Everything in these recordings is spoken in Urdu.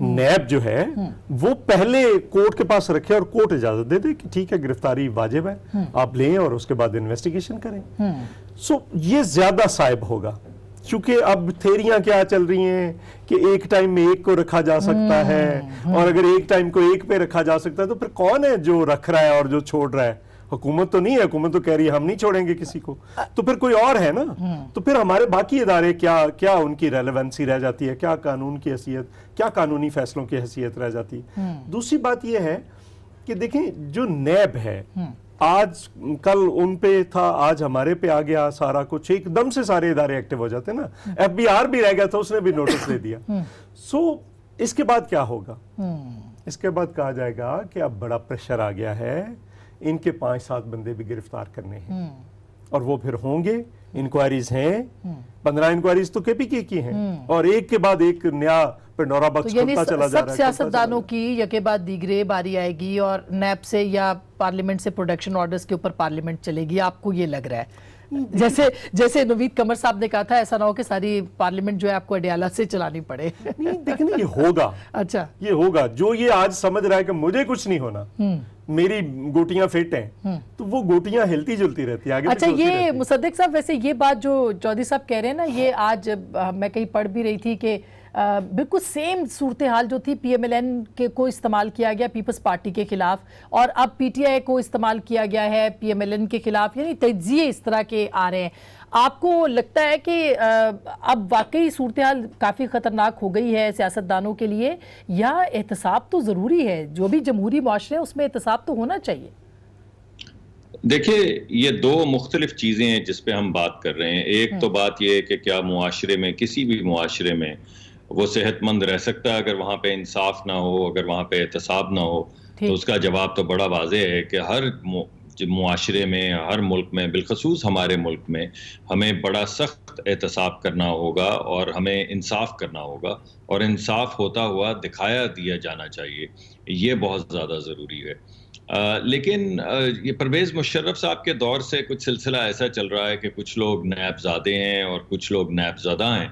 نیب جو ہے وہ پہلے کورٹ کے پاس رکھے اور کورٹ اجازت دے دے کہ ٹھیک ہے گرفتاری واجب ہے آپ لیں اور اس کے بعد انویسٹیگیشن کریں. سو یہ زیادہ صائب ہوگا کیونکہ اب تھیریاں کیا چل رہی ہیں کہ ایک ٹائم میں ایک کو رکھا جا سکتا ہے اور اگر ایک ٹائم کو ایک پہ رکھا جا سکتا ہے تو پھر کون ہے جو رکھ رہا ہے اور جو چھوڑ رہا ہے؟ حکومت تو نہیں ہے, حکومت تو کہہ رہی ہے ہم نہیں چھوڑیں گے کسی کو, تو پھر کوئی اور ہے نا. تو پھر ہمارے باقی ادارے کیا ان کی ریلیونسی رہ جاتی ہے, کیا قانون کی حیثیت, کیا قانونی فیصلوں کی حیثیت رہ جاتی ہے. دوسری بات یہ ہے کہ دیکھیں جو نیب ہے آج کل ان پہ تھا, آج ہمارے پہ آ گیا سارا کچھ, ایک دم سے سارے ادارے ایکٹیو ہو جاتے ہیں نا. ایف بی آر بھی رہ گیا تھا, اس نے بھی نوٹس دے دیا. سو اس کے بعد کیا ہوگا؟ اس کے بعد کہا جائے گا کہ اب بڑا پریشر آ گیا ہے, ان کے 5-7 بندے بھی گرفتار کرنے ہیں اور وہ پھر ہوں گے. انکوائریز ہیں, 15 انکوائریز تو کے پی کے کی ہیں اور ایک کے بعد ایک نیا پنڈورا باکس کھلتا چلا جا رہا ہے. سب سیاستدانوں کی یکے بعد دیگرے باری آئے گی اور نیب سے یا پارلیمنٹ سے پروڈکشن آرڈرز کے اوپر پارلیمنٹ چلے گی, آپ کو یہ لگ رہا ہے؟ جیسے نوید قمر صاحب نے کہا تھا ایسا نہ ہو کہ ساری پارلیمنٹ جو ہے آپ کو اڈیالہ سے چلانی پڑے. نہیں دیکھیں یہ ہوگا, اچھا یہ ہوگا. جو یہ آج سمجھ رہا ہے کہ مجھے کچھ نہیں ہونا, میری گوٹیاں فٹ ہیں, تو وہ گوٹیاں ہلتی جلتی رہتی ہیں آگے. اچھا یہ مصدق صاحب ویسے یہ بات جو چودھری صاحب کہہ رہے ہیں نا, یہ آج میں کہیں پڑھ بھی رہی تھی کہ بالکل سیم صورتحال جو تھی پی ایم ایل این کو استعمال کیا گیا پیپلز پارٹی کے خلاف اور اب پی ٹی آئی کو استعمال کیا گیا ہے پی ایم ایل این کے خلاف, یعنی تجزیے اس طرح کے آ رہے ہیں. آپ کو لگتا ہے کہ اب واقعی صورتحال کافی خطرناک ہو گئی ہے سیاستدانوں کے لیے, یا احتساب تو ضروری ہے؟ جو بھی جمہوری معاشرے ہیں اس میں احتساب تو ہونا چاہیے. دیکھیں یہ دو مختلف چیزیں ہیں جس پہ ہم بات کر رہے ہیں. ایک تو بات یہ ہے کہ کیا معاشرے میں, کسی بھی معاشرے میں وہ صحت مند رہ سکتا ہے اگر وہاں پہ انصاف نہ ہو, اگر وہاں پہ احتساب نہ ہو؟ تو اس کا جواب تو بڑا واضح ہے کہ ہر معاشرے میں, ہر ملک میں, بالخصوص ہمارے ملک میں ہمیں بڑا سخت احتساب کرنا ہوگا اور ہمیں انصاف کرنا ہوگا, اور انصاف ہوتا ہوا دکھایا دیا جانا چاہیے. یہ بہت زیادہ ضروری ہے. لیکن یہ پرویز مشرف صاحب کے دور سے کچھ سلسلہ ایسا چل رہا ہے کہ کچھ لوگ نیب زادے ہیں اور کچھ لوگ نیب زدہ ہیں,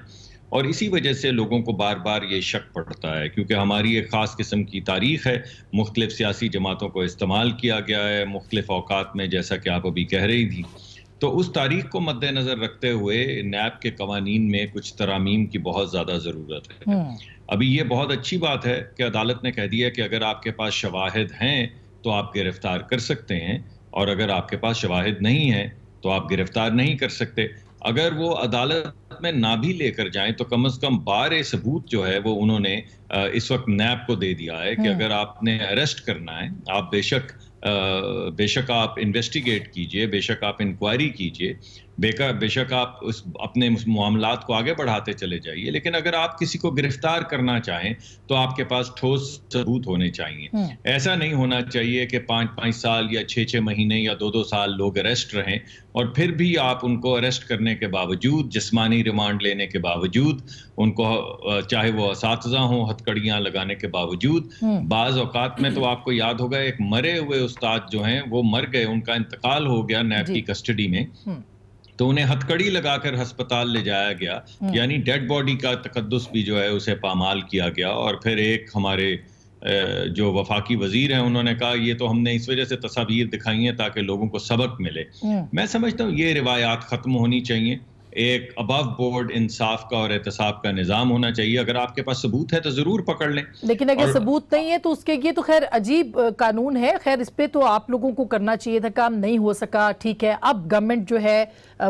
اور اسی وجہ سے لوگوں کو بار بار یہ شک پڑتا ہے کیونکہ ہماری ایک خاص قسم کی تاریخ ہے, مختلف سیاسی جماعتوں کو استعمال کیا گیا ہے مختلف اوقات میں, جیسا کہ آپ ابھی کہہ رہی تھی. تو اس تاریخ کو مد نظر رکھتے ہوئے نیب کے قوانین میں کچھ ترامیم کی بہت زیادہ ضرورت ہے. ابھی یہ بہت اچھی بات ہے کہ عدالت نے کہہ دیا کہ اگر آپ کے پاس شواہد ہیں تو آپ گرفتار کر سکتے ہیں, اور اگر آپ کے پاس شواہد نہیں ہیں تو آپ گرفتار نہیں کر سکتے. اگر وہ عدالت میں نہ بھی لے کر جائیں تو کم از کم بار ثبوت جو ہے وہ انہوں نے اس وقت نیب کو دے دیا ہے کہ اگر آپ نے اریسٹ کرنا ہے, آپ بے شک آپ انویسٹیگیٹ کیجئے, بے شک آپ انکوائری کیجئے, بے شک آپ اپنے معاملات کو آگے بڑھاتے چلے جائیے, لیکن اگر آپ کسی کو گرفتار کرنا چاہیں تو آپ کے پاس ٹھوس ثبوت ہونے چاہیے. ایسا نہیں ہونا چاہیے کہ 5 سال یا 6 مہینے یا 2 سال لوگ اریسٹ رہیں اور پھر بھی آپ ان کو اریسٹ کرنے کے باوجود, جسمانی ریمانڈ لینے کے باوجود, ان کو چاہے وہ اساتذہ ہوں ہتھکڑیاں لگانے کے باوجود. بعض اوقات میں تو آپ کو یاد ہوگا ایک مرے ہوئے استاد جو ہیں وہ مر گئے, ان کا انتقال ہو گیا نیب کی کسٹڈی میں, تو انہیں ہتھکڑی لگا کر ہسپتال لے جایا گیا, یعنی ڈیڈ باڈی کا تقدس بھی جو ہے اسے پامال کیا گیا. اور پھر ایک ہمارے جو وفاقی وزیر ہیں انہوں نے کہا یہ تو ہم نے اس وجہ سے تصاویر دکھائی ہیں تاکہ لوگوں کو سبق ملے. میں سمجھتا ہوں یہ روایات ختم ہونی چاہیے. ایک ابو بورڈ انصاف کا اور احتساب کا نظام ہونا چاہیے. اگر آپ کے پاس ثبوت ہے تو ضرور پکڑ لیں, لیکن اگر ثبوت نہیں ہے تو اس کے یہ تو خیر عجیب قانون ہے. خیر اس پہ تو آپ لوگوں کو کرنا چاہیے تھا, کام نہیں ہو سکا, ٹھیک ہے. اب گورنمنٹ جو ہے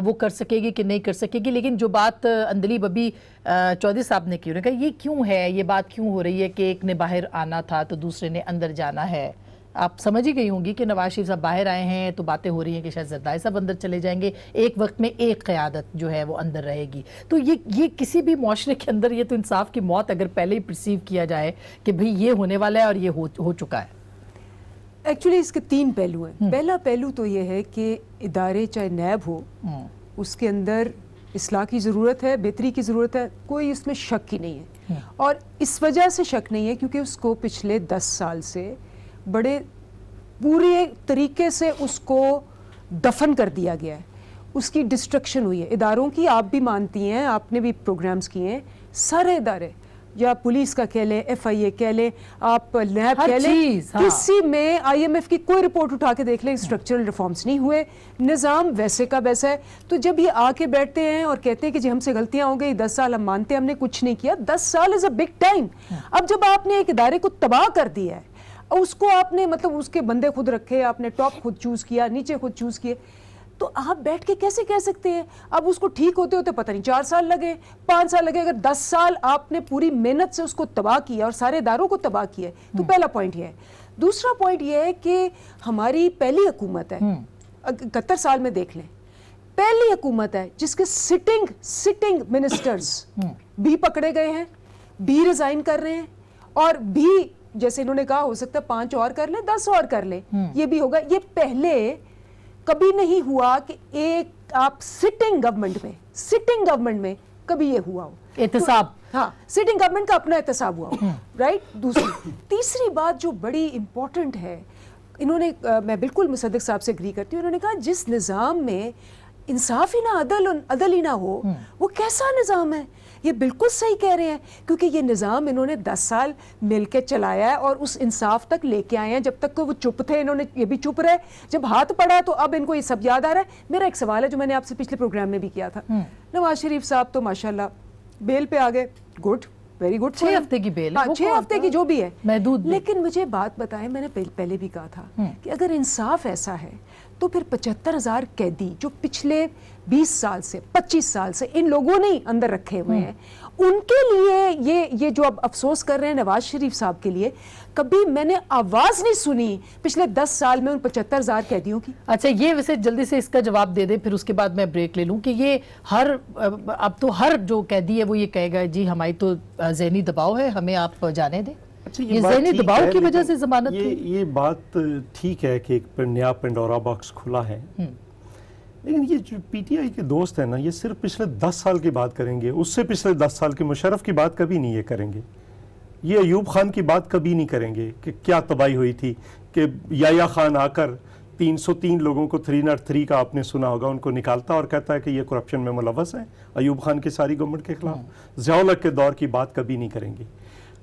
وہ کر سکے گی کہ نہیں کر سکے گی. لیکن جو بات اندلیب ابھی چودھری صاحب نے کی, انہوں نے کہا یہ کیوں ہے, یہ بات کیوں ہو رہی ہے کہ ایک نے باہر آنا تھا تو دوسرے نے اندر جانا ہے. آپ سمجھ ہی گئی ہوں گی کہ نواز شریف صاحب باہر آئے ہیں تو باتیں ہو رہی ہیں کہ شاید زرداری صاحب اندر چلے جائیں گے, ایک وقت میں ایک قیادت جو ہے وہ اندر رہے گی. تو یہ کسی بھی معاشرے کے اندر یہ تو انصاف کی موت اگر پہلے ہی پرسیو کیا جائے کہ بھئی یہ ہونے والا ہے اور یہ ہو چکا ہے. ایکچولی اس کے 3 پہلو ہیں. پہلا پہلو تو یہ ہے کہ ادارے چاہے نیب ہو اس کے اندر اصلاح کی ضرورت ہے, بہتری کی ضرورت ہے, کوئی اس میں شک ہی نہیں ہے. اور اس وجہ سے شک نہیں ہے کیونکہ اس کو پچھلے 10 سال سے بڑے پورے طریقے سے اس کو دفن کر دیا گیا ہے, اس کی ڈسٹرکشن ہوئی ہے اداروں کی. آپ بھی مانتی ہیں, آپ نے بھی پروگرامز کیے ہیں, سارے ادارے یا پولیس کا کہہ لیں, FIA کہہ لیں, آپ نیب ہر کہہ لیں, چیز, ہاں. کسی میں IMF کی کوئی رپورٹ اٹھا کے دیکھ لیں اسٹرکچرل ریفارمز نہیں ہوئے, نظام ویسے کا ویسا ہے. تو جب یہ آ کے بیٹھتے ہیں اور کہتے ہیں کہ جی ہم سے غلطیاں ہو گئی, 10 سال ہم مانتے ہیں ہم نے کچھ نہیں کیا, 10 سال از اے بگ ٹائم. اب جب آپ نے ایک ادارے کو تباہ کر دیا ہے, اس کو آپ نے مطلب اس کے بندے خود رکھے, آپ نے ٹاپ خود چوز کیا, نیچے خود چوز کیے, تو آپ بیٹھ کے کیسے کہہ سکتے ہیں اب اس کو ٹھیک ہوتے ہوتے پتہ نہیں 4 سال لگے, 5 سال لگے. اگر 10 سال آپ نے پوری محنت سے اس کو تباہ کیا اور سارے اداروں کو تباہ کیا, تو پہلا پوائنٹ یہ ہے. دوسرا پوائنٹ یہ ہے کہ ہماری پہلی حکومت ہے, 71 سال میں دیکھ لیں, پہلی حکومت ہے جس کے سٹنگ منسٹرز بھی پکڑے گئے ہیں, بھی ریزائن کر رہے ہیں, اور بھی جیسے انہوں نے کہا ہو سکتا ہے 5 اور کر لیں, 10 اور کر لیں, یہ بھی ہوگا. یہ پہلے کبھی نہیں ہوا کہ ایک آپ سٹنگ گورنمنٹ میں کبھی یہ ہوا ہو احتساب. ہاں, سٹنگ گورنمنٹ کا اپنا احتساب ہوا ہو, رائٹ. تیسری بات جو بڑی امپورٹنٹ ہے, انہوں نے, میں بالکل مصدق صاحب سے اگری کرتی ہوں, انہوں نے کہا جس نظام میں انصاف ہی نہ عدل ہی نہ ہو, وہ کیسا نظام ہے. یہ بالکل صحیح کہہ رہے ہیں, کیونکہ یہ نظام انہوں نے 10 سال مل کے چلایا ہے اور اس انصاف تک لے کے آئے ہیں. جب تک کہ وہ چپ تھے, انہوں نے یہ بھی چپ رہے, جب ہاتھ پڑا تو اب ان کو یہ سب یاد آ رہا ہے. میرا ایک سوال ہے جو میں نے آپ سے پچھلے پروگرام میں بھی کیا تھا, نواز شریف صاحب تو ماشاءاللہ بیل پہ آ گئے, گڈ, ویری گڈ. 6 ہفتے کی بیل, 6 ہفتے کی جو بھی ہے محدود. لیکن مجھے بات بتائیں, میں نے پہلے بھی کہا تھا کہ اگر انصاف ایسا ہے تو پھر 75,000 قیدی جو پچھلے 20 سال سے 25 سال سے ان لوگوں نے اندر رکھے ہوئے ہیں, ان کے لیے یہ جو اب افسوس کر رہے ہیں نواز شریف صاحب کے لیے, کبھی میں نے آواز نہیں سنی پچھلے 10 سال میں ان 75,000 قیدیوں کی. اچھا, یہ ویسے جلدی سے اس کا جواب دے دیں, پھر اس کے بعد میں بریک لے لوں. کہ یہ اب تو ہر جو قیدی ہے وہ یہ کہے گا جی ہماری تو ذہنی دباؤ ہے, ہمیں آپ جانے دیں. یہ ذہنی دباؤ کی وجہ سے ضمانت تھی. یہ بات ٹھیک ہے کہ ایک نیا پنڈورا باکس کھلا ہے, لیکن یہ جو پی ٹی آئی کے دوست ہیں نا, یہ صرف پچھلے 10 سال کی بات کریں گے, اس سے پچھلے 10 سال کے مشرف کی بات کبھی نہیں یہ کریں گے. یہ ایوب خان کی بات کبھی نہیں کریں گے کہ کیا تباہی ہوئی تھی, کہ یحییٰ خان آ کر 303 لوگوں کو 303 کا آپ نے سنا ہوگا, ان کو نکالتا اور کہتا ہے کہ یہ کرپشن میں ملوث ہیں ایوب خان کی ساری گورنمنٹ کے خلاف. ضیاء الحق کے دور کی بات کبھی نہیں کریں گے.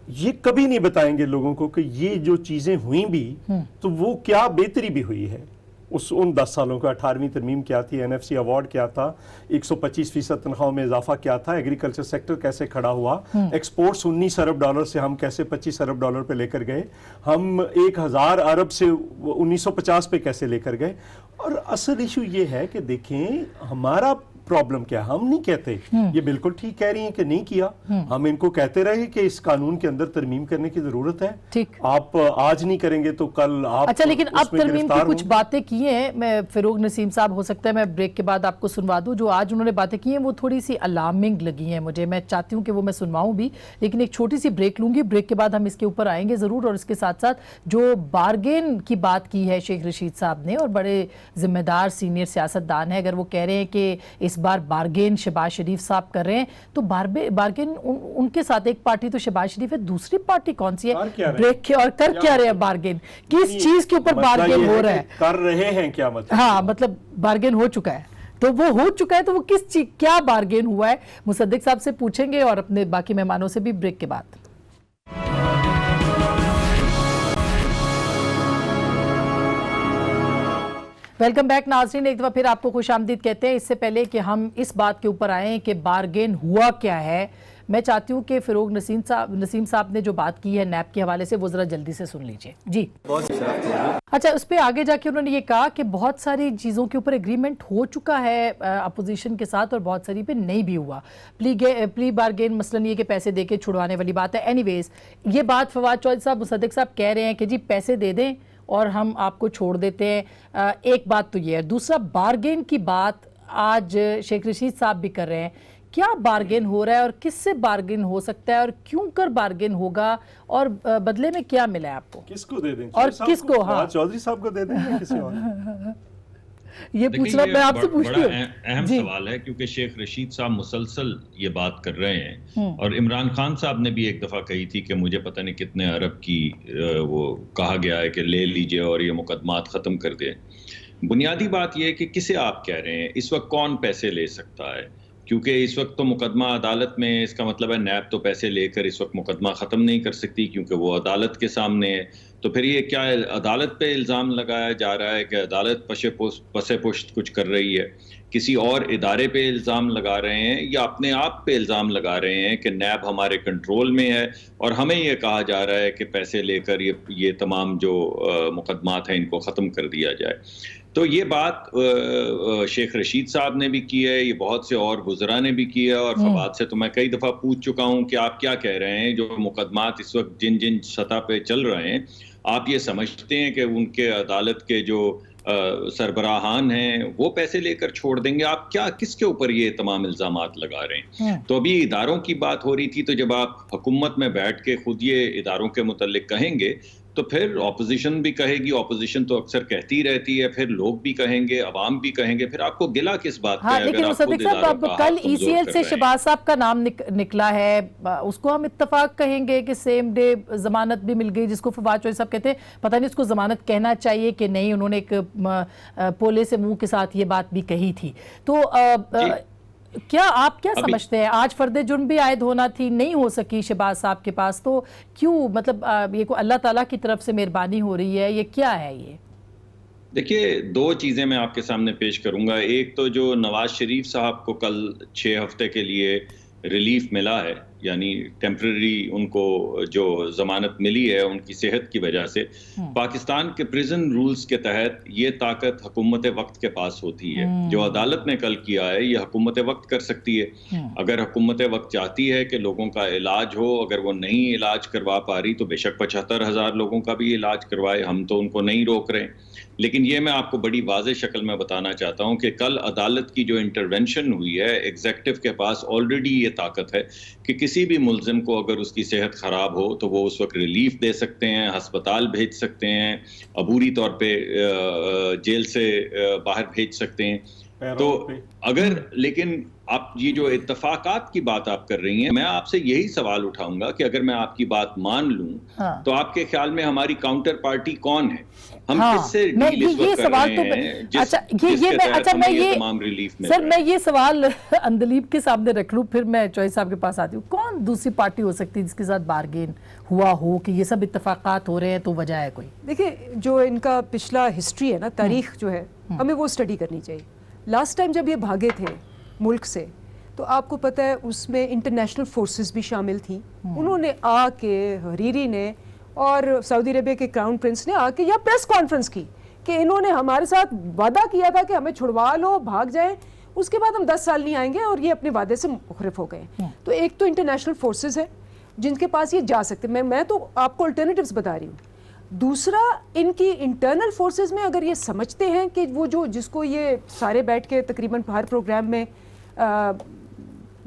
یہ کبھی نہیں بتائیں گے لوگوں کو کہ یہ جو چیزیں ہوئیں بھی تو وہ کیا بہتری بھی ہوئی ہے. ان 10 سالوں کا 18ویں ترمیم کیا تھی, NFC ایوارڈ کیا تھا, 125% تنخواہوں میں اضافہ کیا تھا, ایگریکلچر سیکٹر کیسے کھڑا ہوا, ایکسپورٹس 19 ارب ڈالر سے ہم کیسے 25 ارب ڈالر پہ لے کر گئے, ہم 1000 ارب سے 1950 پہ کیسے لے کر گئے. اور اصل ایشو یہ ہے کہ دیکھیں ہمارا پرابلم کیا ہے. ہم نہیں کہتے یہ بالکل ٹھیک کہہ رہی ہیں کہ نہیں کیا, ہم ان کو کہتے رہے کہ اس قانون کے اندر ترمیم کرنے کی ضرورت ہے. ٹھیک, آپ آج نہیں کریں گے تو کل آپ. اچھا, لیکن اب ترمیم کی کچھ باتیں کی ہیں, میں فروغ نسیم صاحب, ہو سکتا ہے میں بریک کے بعد آپ کو سنوا دوں, جو آج انہوں نے باتیں کی ہیں وہ تھوڑی سی الارمنگ لگی ہیں مجھے. میں چاہتی ہوں کہ وہ میں سنواؤں بھی, لیکن ایک چھوٹی سی بریک لوں گی. بریک کے بعد ہم اس کے اوپر آئیں گے ضرور, اور اس کے ساتھ ساتھ جو بارگین کی بات کی ہے شیخ رشید صاحب نے, اور بڑے ذمہ دار سینئر سیاستدان ہیں, اگر وہ کہہ رہے ہیں کہ اس بار بارگین شہباز شریف صاحب کر رہے ہیں, تو بارگین ان کے ساتھ ایک پارٹی تو شہباز شریف ہے, دوسری پارٹی کون سی ہے, بریک کے, اور کر کیا رہے ہیں بارگین, کس چیز کے اوپر بارگین ہو رہا ہے, کر رہے ہیں کیا مطلب. ہاں, مطلب بارگین ہو چکا ہے, تو وہ ہو چکا ہے, تو وہ کس چیز, کیا بارگین ہوا ہے, مصدق صاحب سے پوچھیں گے, اور اپنے باقی مہمانوں سے بھی بریک کے بعد. ویلکم بیک ناظرین, ایک دفعہ پھر آپ کو خوش آمدید کہتے ہیں. اس سے پہلے کہ ہم اس بات کے اوپر آئیں کہ بارگین ہوا کیا ہے, میں چاہتی ہوں کہ فروغ نسیم صاحب نے جو بات کی ہے نیب کے حوالے سے, وہ ذرا جلدی سے سن لیجئے. جی اچھا, اس پہ آگے جا کے انہوں نے یہ کہا کہ بہت ساری چیزوں کے اوپر اگریمنٹ ہو چکا ہے اپوزیشن کے ساتھ, اور بہت ساری پہ نہیں بھی ہوا. پلی بارگین مثلاً یہ کہ پیسے دے کے چھڑوانے والی بات ہے. اینی ویز, یہ بات فواد چودھری صاحب, مصدق صاحب کہہ رہے ہیں کہ جی پیسے دے دیں اور ہم آپ کو چھوڑ دیتے ہیں. ایک بات تو یہ ہے. دوسرا, بارگین کی بات آج شیخ رشید صاحب بھی کر رہے ہیں. کیا بارگین ہو رہا ہے, اور کس سے بارگین ہو سکتا ہے, اور کیوں کر بارگین ہوگا, اور بدلے میں کیا ملا ہے آپ کو, کس کو دے دیں, اور کس کو. ہاں, چودھری صاحب کو دے دیں یا کسی اور. یہ پوچھنا میں آپ سے پوچھتی ہوں. بڑا اہم سوال ہے, کیونکہ شیخ رشید صاحب مسلسل یہ بات کر رہے ہیں, اور عمران خان صاحب نے بھی ایک دفعہ کہی تھی کہ مجھے پتہ نہیں کتنے ارب کی وہ کہا گیا ہے کہ لے لیجئے اور یہ مقدمات ختم کر دیں. بنیادی بات یہ ہے کہ کسے آپ کہہ رہے ہیں, اس وقت کون پیسے لے سکتا ہے. کیونکہ اس وقت تو مقدمہ عدالت میں، اس کا مطلب ہے نیب تو پیسے لے کر اس وقت مقدمہ ختم نہیں کر سکتی کیونکہ وہ عدالت کے سامنے ہے. تو پھر یہ کیا عدالت پہ الزام لگایا جا رہا ہے کہ عدالت پس پشت کچھ کر رہی ہے؟ کسی اور ادارے پہ الزام لگا رہے ہیں یا اپنے آپ پہ الزام لگا رہے ہیں کہ نیب ہمارے کنٹرول میں ہے اور ہمیں یہ کہا جا رہا ہے کہ پیسے لے کر یہ تمام جو مقدمات ہیں ان کو ختم کر دیا جائے. تو یہ بات شیخ رشید صاحب نے بھی کی ہے، یہ بہت سے اور وزراء نے بھی کی ہے، اور فواد سے تو میں کئی دفعہ پوچھ چکا ہوں کہ آپ کیا کہہ رہے ہیں، جو مقدمات اس وقت جن سطح پہ چل رہے ہیں، آپ یہ سمجھتے ہیں کہ ان کے عدالت کے جو سربراہان ہیں وہ پیسے لے کر چھوڑ دیں گے؟ آپ کس کے اوپر یہ تمام الزامات لگا رہے ہیں؟ تو ابھی اداروں کی بات ہو رہی تھی، تو جب آپ حکومت میں بیٹھ کے خود یہ اداروں کے متعلق کہیں گے تو پھر اپوزیشن بھی کہے گی، اپوزیشن تو اکثر کہتی رہتی ہے، پھر لوگ بھی کہیں گے، عوام بھی کہیں گے، پھر آپ کو گلہ کس بات کا ہے؟ لیکن مصدق صاحب اب کل ای سی ایل سے شہباز صاحب کا نام نکلا ہے، اس کو ہم اتفاق کہیں گے کہ سیم ڈے ضمانت بھی مل گئی، جس کو فواد چوہدری صاحب کہتے ہیں پتہ نہیں اس کو ضمانت کہنا چاہیے کہ نہیں، انہوں نے ایک پولے سے منہ کے ساتھ یہ بات بھی کہی تھی. تو کیا آپ کیا سمجھتے ہیں آج فرد جرم بھی عائد ہونا تھی، نہیں ہو سکی شہباز صاحب کے پاس، تو کیوں مطلب یہ کو اللہ تعالیٰ کی طرف سے مہربانی ہو رہی ہے، یہ کیا ہے؟ یہ دیکھیے دو چیزیں میں آپ کے سامنے پیش کروں گا. ایک تو جو نواز شریف صاحب کو کل 6 ہفتے کے لیے ریلیف ملا ہے، یعنی ٹیمپرری ان کو جو ضمانت ملی ہے ان کی صحت کی وجہ سے، پاکستان کے پریزن رولز کے تحت یہ طاقت حکومت وقت کے پاس ہوتی ہے. جو عدالت نے کل کیا ہے یہ حکومت وقت کر سکتی ہے. اگر حکومت وقت چاہتی ہے کہ لوگوں کا علاج ہو، اگر وہ نہیں علاج کروا پا رہی تو بے شک 75,000 لوگوں کا بھی علاج کروائے، ہم تو ان کو نہیں روک رہے. لیکن یہ میں آپ کو بڑی واضح شکل میں بتانا چاہتا ہوں کہ کل عدالت کی جو انٹرونشن ہوئی ہے، ایگزیکٹو کے پاس آلریڈی یہ طاقت ہے کہ کسی بھی ملزم کو اگر اس کی صحت خراب ہو تو وہ اس وقت ریلیف دے سکتے ہیں، ہسپتال بھیج سکتے ہیں، عبوری طور پہ جیل سے باہر بھیج سکتے ہیں. تو اگر لیکن آپ یہ جو اتفاقات کی بات آپ کر رہی ہیں، میں آپ سے یہی سوال اٹھاؤں گا کہ اگر میں آپ کی بات مان لوں تو آپ کے خیال میں ہماری کاؤنٹر پارٹی کون ہے؟ ہم کس سے ڈیل اس وقت کر رہے ہیں جس کے تحت ہمیں یہ تمام ریلیف مل رہا ہے؟ سر میں یہ سوال اندلیب کے سامنے رکھ لوں، پھر میں چوہدری صاحب کے پاس آتی ہوں. کون دوسری پارٹی ہو سکتی ہے جس کے ساتھ بارگین ہوا ہو کہ یہ سب اتفاقات ہو رہے ہیں تو وجہ ہے کوئی؟ دیکھیں جو ان کا پچھلا ہسٹری ہے نا، تاریخ جو ہے ہمیں وہ اسٹڈی کرنی چاہیے. لاسٹ ٹائم جب یہ بھاگے تھے ملک سے تو آپ کو پتہ ہے اس میں انٹرنیشنل فورسز بھی شامل تھیں. انہوں نے آ کے حریری نے اور سعودی عربیہ کے کراؤن پرنس نے آ کے یا پریس کانفرنس کی کہ انہوں نے ہمارے ساتھ وعدہ کیا تھا کہ ہمیں چھڑوا لو، بھاگ جائیں، اس کے بعد ہم 10 سال نہیں آئیں گے، اور یہ اپنے وعدے سے مخرف ہو گئے. تو ایک تو انٹرنیشنل فورسز ہے جن کے پاس یہ جا سکتے، میں تو آپ کو الٹرنیٹیوز بتا رہی ہوں. دوسرا ان کی انٹرنل فورسز میں اگر یہ سمجھتے ہیں کہ وہ جس کو یہ سارے بیٹھ کے تقریباً ہر پروگرام میں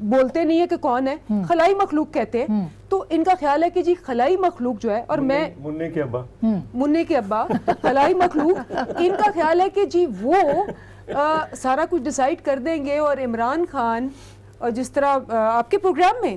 بولتے نہیں ہے کہ کون ہے، خلائی مخلوق کہتے ہیں، تو ان کا خیال ہے کہ جی خلائی مخلوق جو ہے، اور میں مننے کے ابا خلائی مخلوق، ان کا خیال ہے کہ جی وہ سارا کچھ ڈیسائیڈ کر دیں گے. اور عمران خان اور جس طرح آپ کے پروگرام میں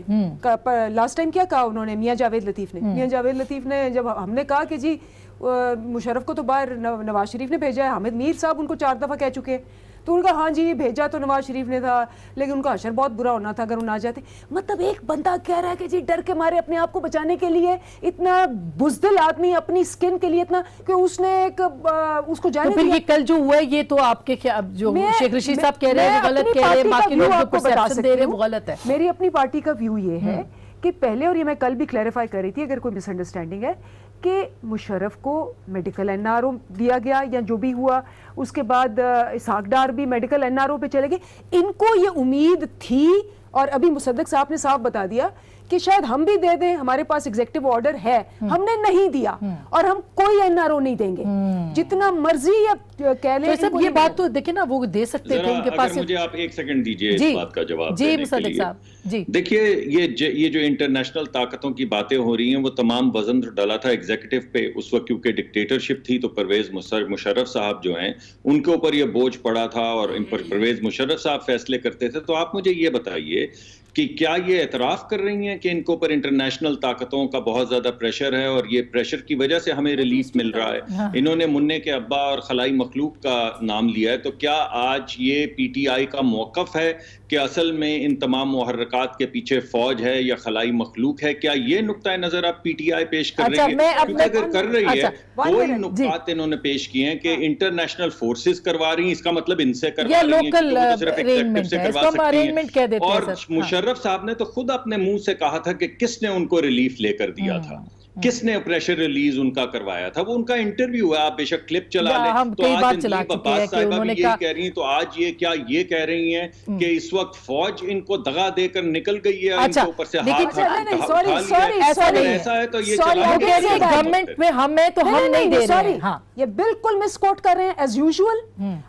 لاسٹ ٹائم کیا کہا انہوں نے، میاں جاوید لطیف نے جب ہم نے کہا کہ جی مشرف کو تو باہر نواز شریف نے بھیجا ہے، حامد میر صاحب ان کو 4 دفعہ کہہ چکے ہیں، تو ان کا ہاں جی بھیجا تو نواز شریف نے تھا، لیکن ان کا حشر بہت برا ہونا تھا اگر وہ نہ جاتے. مطلب ایک بندہ کہہ رہا ہے کہ جی ڈر کے مارے اپنے آپ کو بچانے کے لیے، اتنا بزدل آدمی اپنی سکن کے لیے اتنا کہ اس نے ایک اس کو جانے دیا. یہ کل جو ہوا ہے یہ تو آپ کے جو شیخ رشید صاحب کہہ رہے ہیں غلط کہہ رہے ہیں، باقی لوگ جو پرسیپشن دے رہے ہیں وہ غلط ہے. میری اپنی پارٹی کا ویو یہ ہے کہ پہلے، اور یہ میں کل بھی کلیریفائی کر رہی تھی اگر کوئی مس انڈرسٹینڈنگ ہے، کہ مشرف کو میڈیکل این آر او دیا گیا یا جو بھی ہوا، اس کے بعد اسحاق ڈار بھی میڈیکل این آر او پہ چلے گئے. ان کو یہ امید تھی، اور ابھی مصدق صاحب نے صاحب بتا دیا کہ شاید ہم بھی دے دیں، ہمارے پاس ایگزیکٹو آرڈر ہے، ہم نے نہیں دیا اور ہم کوئی این آر او نہیں دیں گے، جتنا مرضی کہہ لیں. یہ بات تو دیکھیں نا، وہ دے سکتے تھے ان کے پاس. مجھے آپ 1 سیکنڈ دیجئے اس بات کا جواب جی دینے کے مصدق لیے. صاحب جی دیکھیے یہ جو انٹرنیشنل طاقتوں کی باتیں ہو رہی ہیں وہ تمام وزن ڈالا تھا ایگزیکٹو پہ اس وقت، کیونکہ ڈکٹیٹرشپ تھی تو پرویز مشرف صاحب جو ہیں ان کے اوپر یہ بوجھ پڑا تھا اور ان پر پرویز مشرف صاحب فیصلے کرتے تھے. تو آپ مجھے یہ بتائیے کہ کیا یہ اعتراف کر رہی ہیں کہ ان کے اوپر انٹرنیشنل طاقتوں کا بہت زیادہ پریشر ہے اور یہ پریشر کی وجہ سے ہمیں ریلیف مل رہا ہے؟ انہوں نے مننے کے ابا اور خلائی مخلوق کا نام لیا ہے، تو کیا آج یہ پی ٹی آئی کا موقف ہے کہ اصل میں ان تمام محرکات کے پیچھے فوج ہے یا خلائی مخلوق ہے؟ کیا یہ نقطۂ نظر اب پی ٹی آئی پیش کر رہی ہے؟ کیونکہ اگر کر رہی ہے وہی نقطات انہوں نے پیش کیے ہیں کہ انٹرنیشنل فورسز کروا رہی ہیں، اس کا مطلب ان سے کروا رہی ہیں کہ صرف ایگزیکٹو سے کروا سکتی ہیں۔ اور مشرف صاحب نے تو خود اپنے منہ سے کہا تھا کہ کس نے ان کو ریلیف لے کر دیا تھا، کس نے پریشر ریلیز ان کا کروایا تھا، وہ ان کا انٹرویو ہے، آپ بے شک کلپ چلا لیں۔ تو آج عباس صاحبہ بھی یہی کہہ رہی ہیں، تو آج یہ کیا یہ کہہ رہی ہیں کہ اس وقت فوج ان کو دغا دے کر نکل گئی ہے، ان کے اوپر سے ہاتھ اٹھا لیا ہے؟ اگر ایسا ہے تو یہ چلائیں گورنمنٹ میں ہم ہیں تو ہم نہیں دے رہے ہیں۔ یہ بالکل مس کوٹ کر رہے ہیں ایز یوزول۔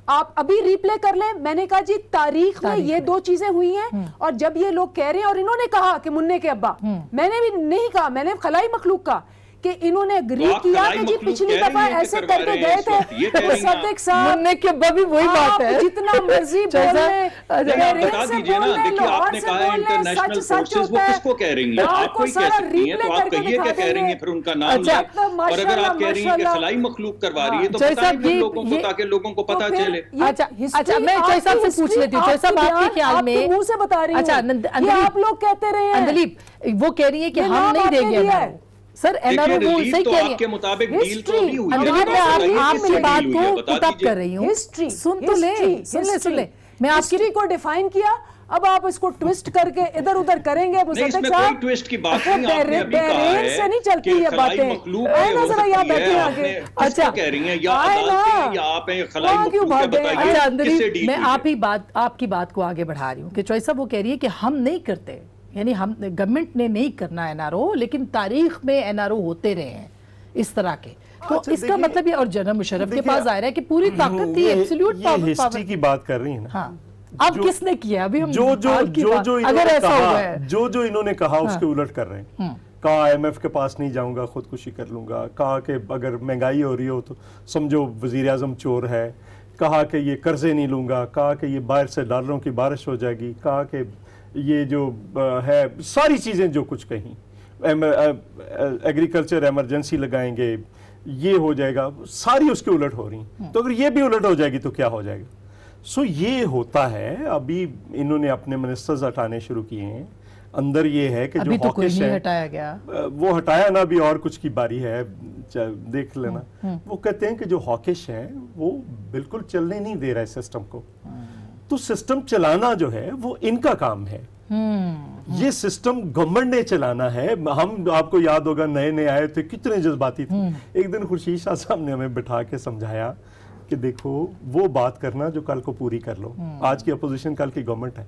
آپ ابھی ریپلے کر لیں، میں نے کہا جی تاریخ میں یہ دو چیزیں ہوئی ہیں، اور جب یہ لوگ کہہ رہے ہیں، اور انہوں نے کہا کہ منع کے ابا، میں نے بھی نہیں کہا، میں نے خلائی مخلوق کا کہ انہوں نے اگری کیا کہ جی پچھلی دفعہ ایسے کر کے گئے تھے صدیق صاحب، منع کے ابا بھی وہی بات ہے، جتنا مرضی بول لیں، بتا دیجئے نا، دیکھیے آپ نے کہا ہے انٹرنیشنل فورسز، وہ کس کو کہہ رہی ہیں؟ آپ کو ہی کہہ سکتی ہیں، تو آپ کہیے کیا کہہ رہی ہیں، پھر ان کا نام لیں۔ اور اگر آپ کہہ رہی ہیں کہ خلائی مخلوق کروا رہی ہے تو بتائیں پھر لوگوں کو، تاکہ لوگوں کو پتہ چلے۔ اچھا میں چوئی صاحب سے پوچھ لیتی ہوں، چوئی صاحب آپ کے خیال میں، منہ سے بتا رہی ہوں، یہ آپ لوگ کہتے رہے ہیں، اندلیب وہ کہہ رہی ہے کہ ہم نہیں دیں گے NRO۔ سر NRO وہ صحیح کہہ رہی ہے، آپ کے مطابق ڈیل تو نہیں ہوئی ہے، اندلیب میں آپ کی بات کو پٹ اپ کر رہی ہوں، سن تو لیں، میں آپ کی کو ڈیفائن کیا، اب آپ اس کو ٹویسٹ کر کے ادھر ادھر کریں گے۔ نہیں، اس میں کوئی ٹویسٹ کی بات نہیں، آپ نے ابھی کہا ہے سے نہیں چلتی یہ باتیں، ہو سکتی ہے، آپ نے کس کو کہہ رہی ہیں، یا عدالتیں یا آپ ہیں خلائی مخلوق کے، بتائیے کس سے ڈیل میں آپ کی بات کو آگے بڑھا رہی ہوں کہ چوئی صاحب وہ کہہ رہی ہے کہ ہم نہیں کرتے، یعنی ہم گورنمنٹ نے نہیں کرنا NRO، لیکن تاریخ میں NRO ہوتے رہے ہیں اس طرح کے، تو اس کا مطلب یہ، اور جنرل مشرف کے پاس ظاہر ہے کہ پوری طاقت تھی، ایبسلیوٹ پاور۔ یہ ہسٹری کی بات کر رہی ہیں نا، ہاں اب کس نے کیا، ابھی ہم جو انہوں نے کہا اس کے الٹ کر رہے ہیں۔ کہا IMF کے پاس نہیں جاؤں گا، خودکشی کر لوں گا، کہا کہ اگر مہنگائی ہو رہی ہو تو سمجھو وزیر اعظم چور ہے، کہا کہ یہ قرضے نہیں لوں گا، کہا کہ یہ باہر سے ڈالروں کی بارش ہو جائے گی، کہا کہ یہ جو ہے ساری چیزیں جو کچھ کہیں، ایگریکلچر ایمرجنسی لگائیں گے، یہ ہو جائے گا، ساری اس کے الٹ ہو رہی ہیں۔ تو اگر یہ بھی الٹ ہو جائے گی تو کیا ہو جائے گا؟ سو یہ ہوتا ہے، ابھی انہوں نے اپنے منسٹرز ہٹانے شروع کیے ہیں، اندر یہ ہے کہ جو ہاکش ہے ہٹایا گیا، وہ ہٹایا نا، ابھی اور کچھ کی باری ہے، دیکھ لینا۔ وہ کہتے ہیں کہ جو ہاکش ہیں وہ بالکل چلنے نہیں دے رہا ہے سسٹم کو، تو سسٹم چلانا جو ہے وہ ان کا کام ہے، یہ سسٹم گورنمنٹ نے چلانا ہے۔ ہم، آپ کو یاد ہوگا نئے آئے تھے، کتنے جذباتی تھے، ایک دن خورشید شاہ صاحب نے ہمیں بٹھا کے سمجھایا کہ دیکھو وہ بات کرنا جو کل کو پوری کر لو، آج کی اپوزیشن کل کی گورنمنٹ ہے۔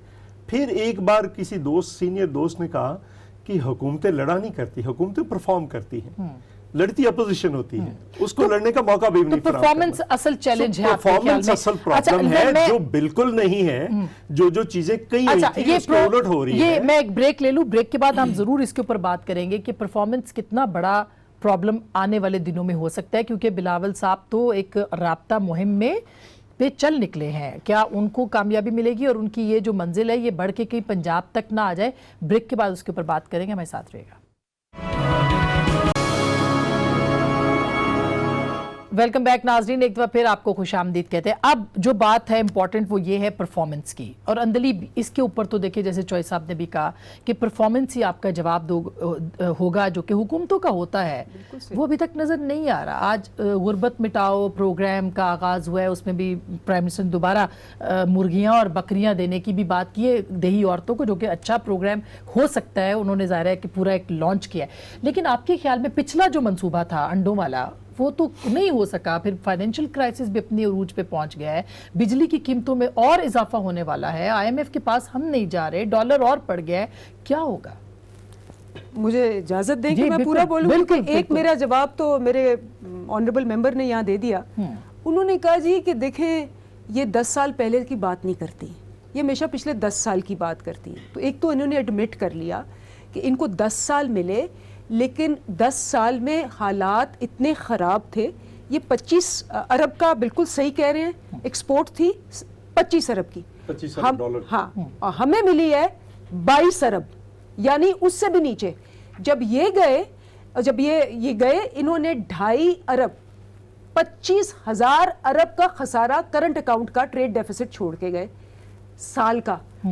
پھر ایک بار کسی دوست، سینئر دوست نے کہا کہ حکومتیں لڑا نہیں کرتی، حکومتیں پرفارم کرتی ہیں، لڑتی اپوزیشن ہوتی ہے، اس کو لڑنے کا موقع بھی نہیں فراہم کرنا۔ پرفارمنس اصل چیلنج ہے، پرفارمنس اصل پرابلم ہے، جو بالکل نہیں ہے، جو چیزیں کئی ہوئی تھی اس کے الٹ ہو رہی ہے۔ میں ایک بریک لے لوں، بریک کے بعد ہم ضرور اس کے اوپر بات کریں گے کہ پرفارمنس کتنا بڑا پرابلم آنے والے دنوں میں ہو سکتا ہے، کیونکہ بلاول صاحب تو ایک رابطہ مہم میں پہ چل نکلے ہیں، کیا ان کو کامیابی ملے گی اور ان کی یہ جو منزل ہے یہ بڑھ کے کہیں پنجاب تک نہ آ جائے؟ بریک کے بعد اس کے اوپر بات کریں گے، ہمارے ساتھ رہے گا۔ ویلکم بیک ناظرین، ایک دفعہ پھر آپ کو خوش آمدید کہتے ہیں۔ اب جو بات ہے امپورٹنٹ وہ یہ ہے پرفارمنس کی، اور اندلیب اس کے اوپر تو دیکھیں جیسے چوئی صاحب نے بھی کہا کہ پرفارمنس ہی آپ کا جواب ہوگا، جو کہ حکومتوں کا ہوتا ہے، وہ ابھی تک نظر نہیں آ رہا۔ آج غربت مٹاؤ پروگرام کا آغاز ہوا ہے، اس میں بھی پرائم منسٹر نے دوبارہ مرغیاں اور بکریاں دینے کی بھی بات کی ہے دیہی عورتوں کو، جو کہ اچھا پروگرام ہو سکتا ہے، انہوں نے ظاہر ہے کہ پورا ایک لانچ کیا ہے۔ لیکن آپ کے خیال میں پچھلا جو منصوبہ تھا انڈوں والا، وہ تو نہیں ہو سکا، پھر فائنینشل کرائسس بھی اپنی عروج پہ پہنچ گیا ہے، بجلی کی قیمتوں میں اور اضافہ ہونے والا ہے، IMF کے پاس ہم نہیں جا رہے، ڈالر اور پڑ گیا ہے، کیا ہوگا؟ مجھے اجازت دیں کہ میں پورا بولوں، کیونکہ ایک میرا جواب تو میرے آنریبل ممبر نے یہاں دے دیا۔ انہوں نے کہا جی کہ دیکھیں یہ 10 سال پہلے کی بات نہیں کرتی، یہ ہمیشہ پچھلے 10 سال کی بات کرتی ہے۔ تو ایک تو انہوں نے ایڈمٹ کر لیا کہ ان کو 10 سال ملے، لیکن 10 سال میں حالات اتنے خراب تھے۔ یہ 25 ارب کا بالکل صحیح کہہ رہے ہیں، ایکسپورٹ تھی 25 ارب کی، 25 ارب ڈالر، ہاں، ہمیں ملی ہے 22 ارب، یعنی اس سے بھی نیچے۔ جب یہ گئے انہوں نے 2.5 ارب 25,000 ارب کا خسارہ کرنٹ اکاؤنٹ کا ٹریڈ ڈیفیسٹ چھوڑ کے گئے سال کا۔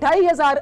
2,500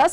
10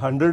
100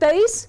23,